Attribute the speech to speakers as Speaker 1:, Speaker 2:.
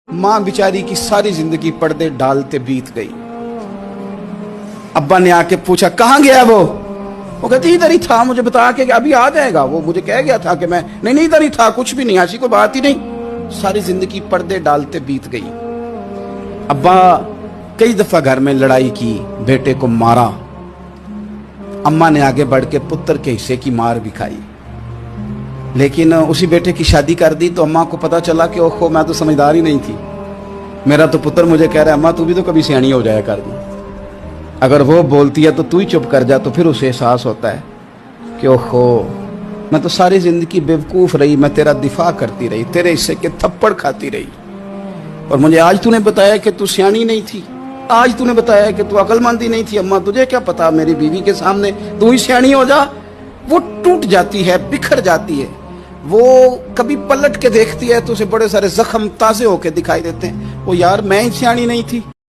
Speaker 1: माँ बेचारी की सारी जिंदगी पर्दे डालते बीत गई। अब्बा ने आके पूछा कहाँ गया वो कहती इधर ही था, मुझे बता के अभी आ जाएगा। वो मुझे कह गया था कि मैं नहीं इधर ही था, कुछ भी नहीं, ऐसी कोई बात ही नहीं। सारी जिंदगी पर्दे डालते बीत गई। अब्बा कई दफा घर में लड़ाई की, बेटे को मारा। अम्मा ने आगे बढ़ के पुत्र के हिस्से की मार भी खाई, लेकिन उसी बेटे की शादी कर दी। तो अम्मा को पता चला कि ओहो मैं तो समझदार ही नहीं थी, मेरा तो पुत्र मुझे कह रहा है अम्मा तू भी तो कभी सियानी हो जाया कर दी, अगर वो बोलती है तो तू ही चुप कर जा। तो फिर उसे एहसास होता है कि ओहो मैं तो सारी जिंदगी बेवकूफ़ रही, मैं तेरा दिफा करती रही, तेरे हिस्से के थप्पड़ खाती रही, और मुझे आज तूने बताया कि तू सियानी नहीं थी, आज तूने बताया कि तू अक्लमंद ही नहीं थी। अम्मा तुझे क्या पता, मेरी बीवी के सामने तू ही सियानी हो जा। वो टूट जाती है, बिखर जाती है। वो कभी पलट के देखती है तो उसे बड़े सारे जख्म ताजे होके दिखाई देते हैं, वो यार मैं ही सियानी नहीं थी।